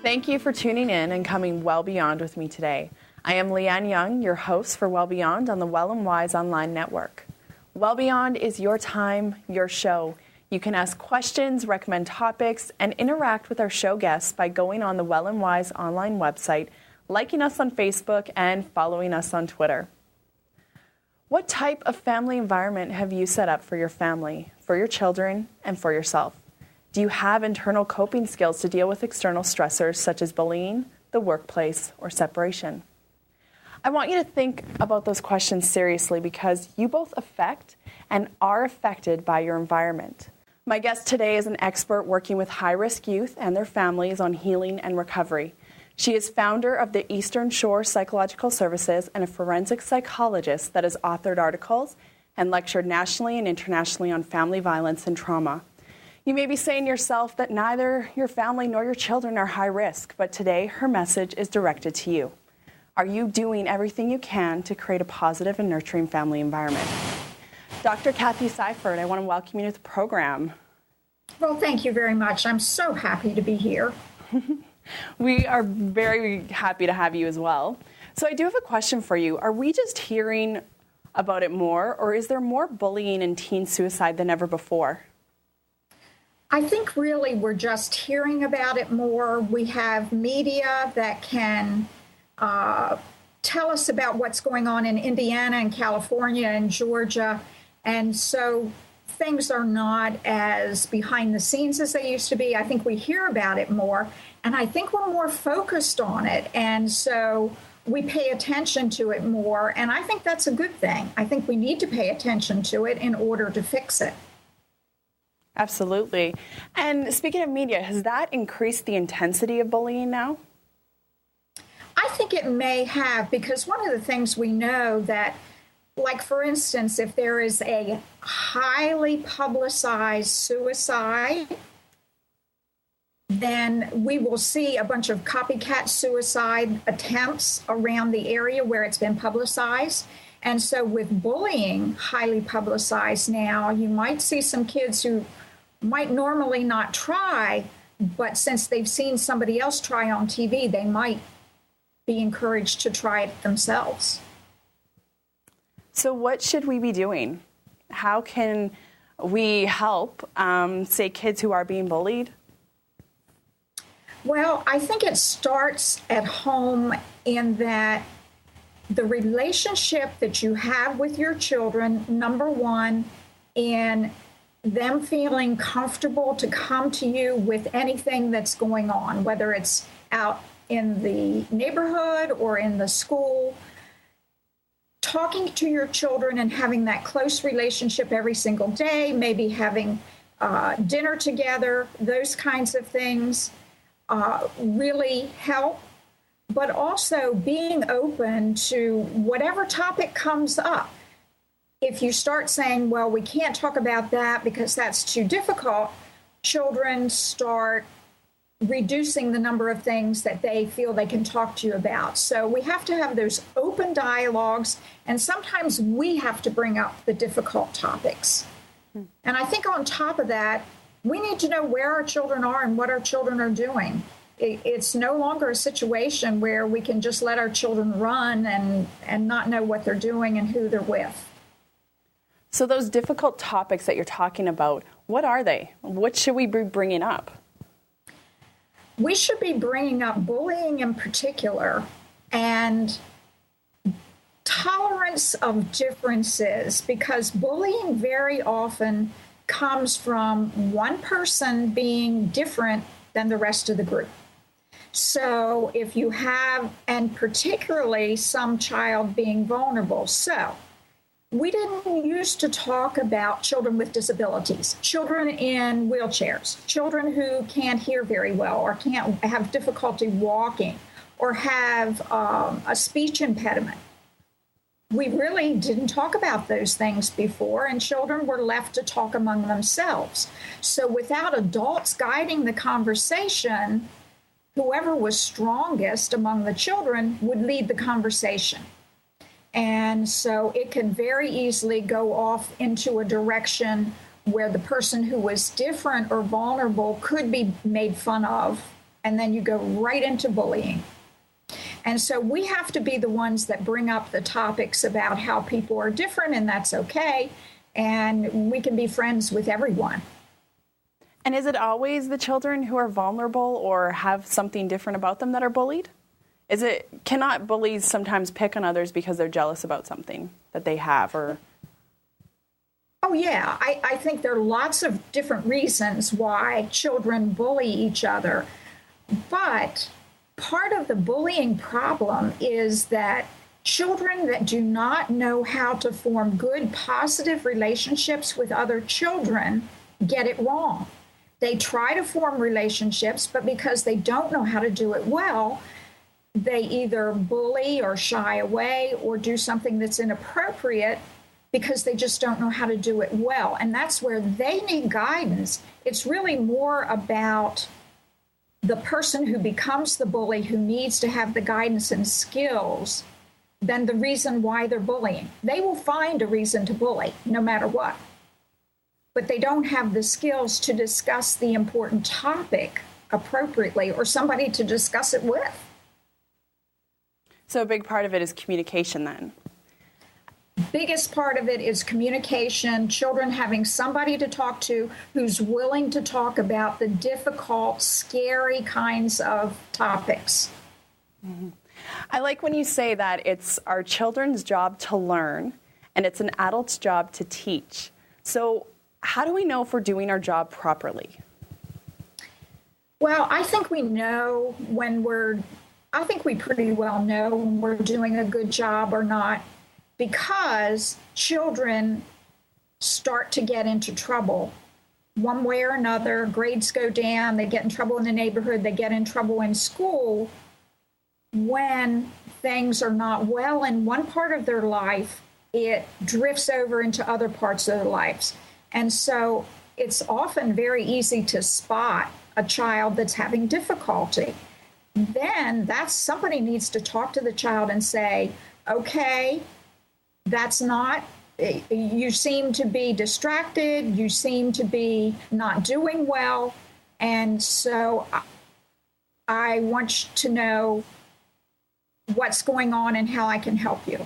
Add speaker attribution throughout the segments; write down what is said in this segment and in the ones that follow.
Speaker 1: Thank you for tuning in and coming well beyond with me today. I am Leanne Young, your host for Well Beyond on the Well and Wise Online Network. Well Beyond is your time, your show. You can ask questions, recommend topics, and interact with our show guests by going on the Well and Wise online website, liking us on Facebook, and following us on Twitter. What type of family environment have you set up for your family, for your children, and for yourself? Do you have internal coping skills to deal with external stressors such as bullying, the workplace, or separation? I want you to think about those questions seriously because you both affect and are affected by your environment. My guest today is an expert working with high-risk youth and their families on healing and recovery. She is founder of the Eastern Shore Psychological Services and a forensic psychologist that has authored articles and lectured nationally and internationally on family violence and trauma. You may be saying to yourself that neither your family nor your children are high risk, but today her message is directed to you. Are you doing everything you can to create a positive and nurturing family environment? Dr. Kathy Seifert, I want to welcome you to the program.
Speaker 2: Well, thank you very much. I'm so happy to be here.
Speaker 1: We are very happy to have you as well. So I do have a question for you. Are we just hearing about it more, or is there more bullying and teen suicide than ever before?
Speaker 2: I think really we're just hearing about it more. We have media that can tell us about what's going on in Indiana and California and Georgia. And so things are not as behind the scenes as they used to be. I think we hear about it more, and I think we're more focused on it. And so we pay attention to it more, and I think that's a good thing. I think we need to pay attention to it in order to fix it.
Speaker 1: Absolutely. And speaking of media, has that increased the intensity of bullying now?
Speaker 2: I think it may have, because one of the things we know that, like, for instance, if there is a highly publicized suicide, then we will see a bunch of copycat suicide attempts around the area where it's been publicized. And so with bullying highly publicized now, you might see some kids who might normally not try, but since they've seen somebody else try on TV, they might be encouraged to try it themselves.
Speaker 1: So what should we be doing? How can we help, say, kids who are being bullied?
Speaker 2: Well, I think it starts at home in that the relationship that you have with your children, number one, in them feeling comfortable to come to you with anything that's going on, whether it's out in the neighborhood or in the school. Talking to your children and having that close relationship every single day, maybe having dinner together, those kinds of things really help. But also being open to whatever topic comes up. If you start saying, well, we can't talk about that because that's too difficult, children start reducing the number of things that they feel they can talk to you about. So we have to have those open dialogues, and sometimes we have to bring up the difficult topics. And I think on top of that, we need to know where our children are and what our children are doing. It's no longer a situation where we can just let our children run and not know what they're doing and who they're with.
Speaker 1: So those difficult topics that you're talking about, what are they? What should we be bringing up?
Speaker 2: We should be bringing up bullying in particular and tolerance of differences, because bullying very often comes from one person being different than the rest of the group. So if you have, and particularly some child being vulnerable. So we didn't used to talk about children with disabilities, children in wheelchairs, children who can't hear very well or can't have difficulty walking or have a speech impediment. We really didn't talk about those things before, and children were left to talk among themselves. So without adults guiding the conversation, whoever was strongest among the children would lead the conversation. And so it could very easily go off into a direction where the person who was different or vulnerable could be made fun of and then you go right into bullying. And so we have to be the ones that bring up the topics about how people are different, and that's okay. And we can be friends with everyone.
Speaker 1: And is it always the children who are vulnerable or have something different about them that are bullied? Cannot bullies sometimes pick on others because they're jealous about something that they have or?
Speaker 2: Oh, yeah. I think there are lots of different reasons why children bully each other. But part of the bullying problem is that children that do not know how to form good, positive relationships with other children get it wrong. They try to form relationships, but because they don't know how to do it well, they either bully or shy away or do something that's inappropriate because they just don't know how to do it well. And that's where they need guidance. It's really more about the person who becomes the bully who needs to have the guidance and skills than the reason why they're bullying. They will find a reason to bully no matter what, but they don't have the skills to discuss the important topic appropriately or somebody to discuss it with.
Speaker 1: So a big part of it is communication then.
Speaker 2: Biggest part of it is communication, children having somebody to talk to who's willing to talk about the difficult, scary kinds of topics.
Speaker 1: Mm-hmm. I like when you say that it's our children's job to learn and it's an adult's job to teach. So how do we know if we're doing our job properly?
Speaker 2: Well, I think we pretty well know when we're doing a good job or not, because children start to get into trouble one way or another. Grades go down, they get in trouble in the neighborhood, they get in trouble in school. When things are not well in one part of their life, it drifts over into other parts of their lives. And so it's often very easy to spot a child that's having difficulty. Then somebody needs to talk to the child and say, okay, you seem to be distracted, you seem to be not doing well, and so I want to know what's going on and how I can help you.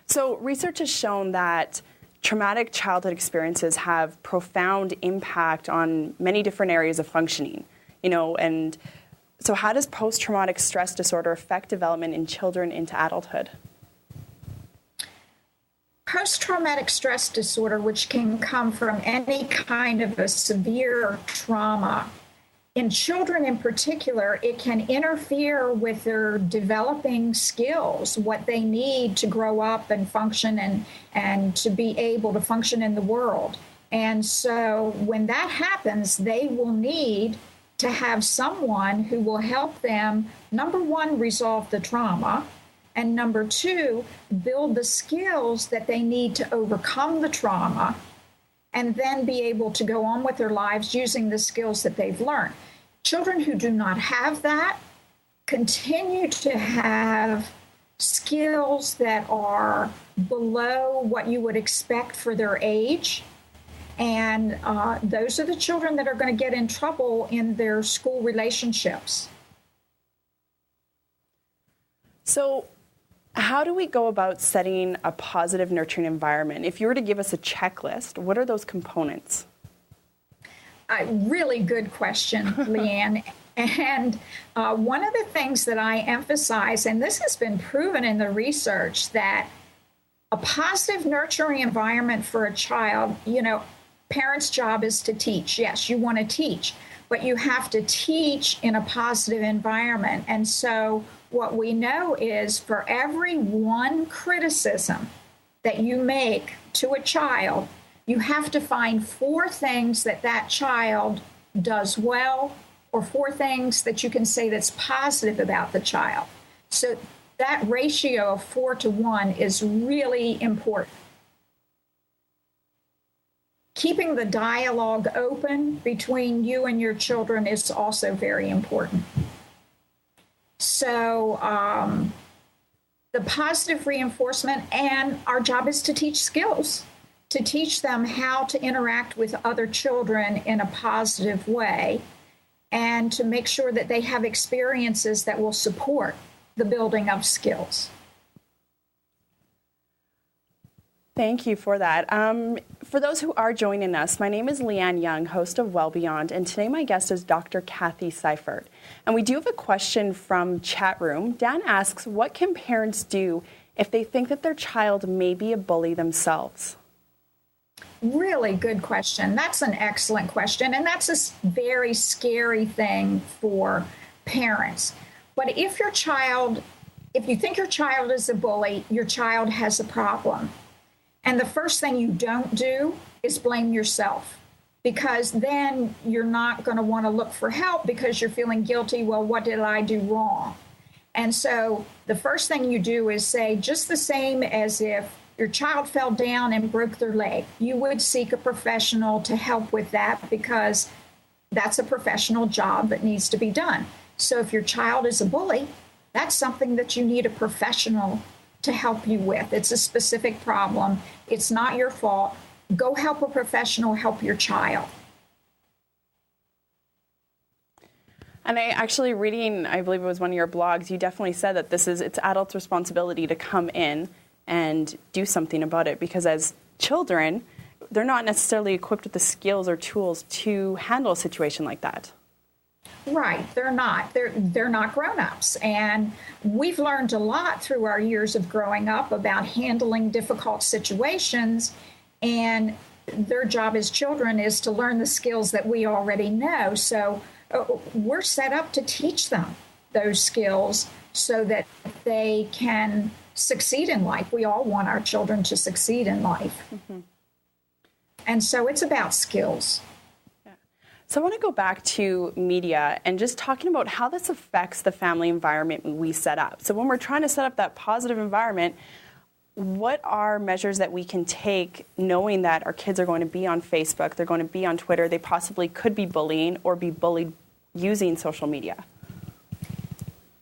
Speaker 1: So research has shown that traumatic childhood experiences have profound impact on many different areas of functioning. And so how does post-traumatic stress disorder affect development in children into adulthood?
Speaker 2: Post-traumatic stress disorder, which can come from any kind of a severe trauma, in children in particular, it can interfere with their developing skills, what they need to grow up and function and to be able to function in the world. And so when that happens, they will need to have someone who will help them, number one, resolve the trauma, and number two, build the skills that they need to overcome the trauma, and then be able to go on with their lives using the skills that they've learned. Children who do not have that continue to have skills that are below what you would expect for their age. And those are the children that are going to get in trouble in their school relationships.
Speaker 1: So how do we go about setting a positive, nurturing environment? If you were to give us a checklist, what are those components?
Speaker 2: A really good question, Leanne. And one of the things that I emphasize, and this has been proven in the research, that a positive, nurturing environment for a child, parents' job is to teach. Yes, you want to teach, but you have to teach in a positive environment. And so what we know is for every one criticism that you make to a child, you have to find 4 things that child does well, or 4 things that you can say that's positive about the child. So that ratio of 4 to 1 is really important. Keeping the dialogue open between you and your children is also very important. So the positive reinforcement, and our job is to teach skills. to teach them how to interact with other children in a positive way and to make sure that they have experiences that will support the building of skills.
Speaker 1: Thank you for that. For those who are joining us, my name is Leanne Young, host of Well Beyond, and today my guest is Dr. Kathy Seifert. And we do have a question from chat room. Dan asks, what can parents do if they think that their child may be a bully themselves?
Speaker 2: Really good question. That's an excellent question, and that's a very scary thing for parents. But if you think your child is a bully, your child has a problem. And the first thing you don't do is blame yourself, because then you're not going to want to look for help because you're feeling guilty. Well, what did I do wrong? And so the first thing you do is say, just the same as if your child fell down and broke their leg, you would seek a professional to help with that, because that's a professional job that needs to be done. So if your child is a bully, that's something that you need a professional to help you with. It's a specific problem. It's not your fault. Go help a professional help your child.
Speaker 1: And reading, I believe it was one of your blogs, you definitely said that it's adults' responsibility to come in and do something about it, because as children, they're not necessarily equipped with the skills or tools to handle a situation like that.
Speaker 2: Right, they're not. They're not grown-ups. And we've learned a lot through our years of growing up about handling difficult situations, and their job as children is to learn the skills that we already know. So we're set up to teach them those skills so that they can succeed in life. We all want our children to succeed in life. Mm-hmm. And so it's about skills.
Speaker 1: So I want to go back to media and just talking about how this affects the family environment we set up. So when we're trying to set up that positive environment, what are measures that we can take knowing that our kids are going to be on Facebook, they're going to be on Twitter, they possibly could be bullying or be bullied using social media?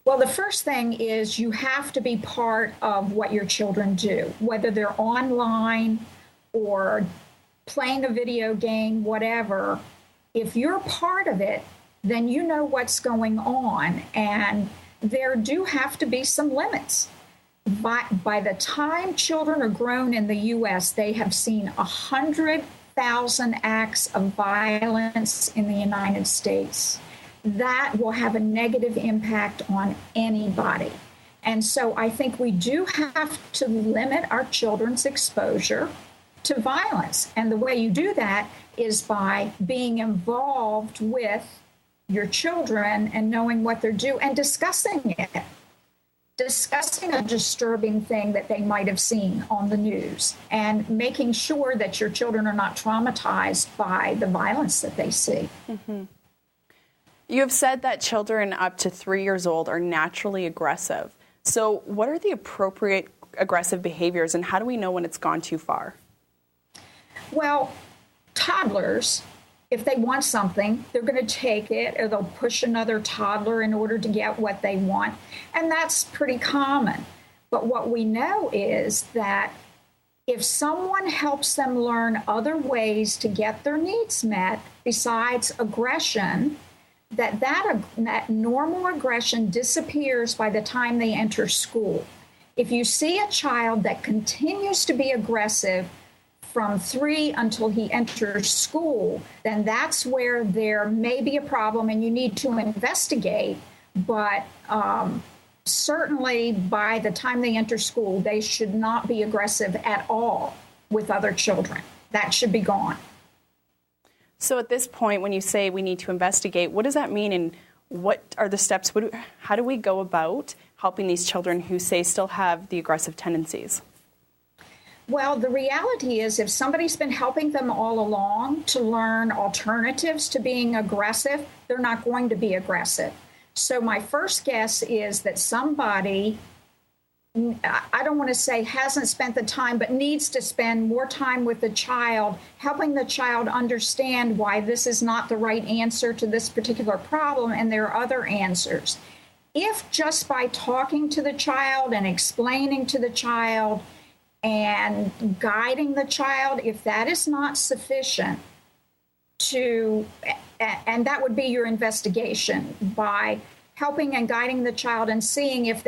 Speaker 2: Well, the first thing is you have to be part of what your children do, whether they're online or playing a video game, whatever. If you're part of it, then you know what's going on, and there do have to be some limits. By the time children are grown in the U.S., they have seen 100,000 acts of violence in the United States. That will have a negative impact on anybody. And so I think we do have to limit our children's exposure to violence. And the way you do that is by being involved with your children and knowing what they're doing and discussing it. Discussing a disturbing thing that they might have seen on the news and making sure that your children are not traumatized by the violence that they see.
Speaker 1: Mm-hmm. You have said that children up to 3 years old are naturally aggressive. So what are the appropriate aggressive behaviors, and how do we know when it's gone too far?
Speaker 2: Well, toddlers, if they want something, they're going to take it, or they'll push another toddler in order to get what they want. And that's pretty common. But what we know is that if someone helps them learn other ways to get their needs met besides aggression, that normal aggression disappears by the time they enter school. If you see a child that continues to be aggressive from 3 until he enters school, then that's where there may be a problem and you need to investigate. But certainly by the time they enter school, they should not be aggressive at all with other children. That should be gone.
Speaker 1: So at this point, when you say we need to investigate, what does that mean, and what are the steps? How do we go about helping these children who, say, still have the aggressive tendencies?
Speaker 2: Well, the reality is if somebody's been helping them all along to learn alternatives to being aggressive, they're not going to be aggressive. So my first guess is that somebody, I don't want to say hasn't spent the time, but needs to spend more time with the child, helping the child understand why this is not the right answer to this particular problem and there are other answers. If just by talking to the child and explaining to the child, and guiding the child, if that is not sufficient and that would be your investigation, by helping and guiding the child and seeing if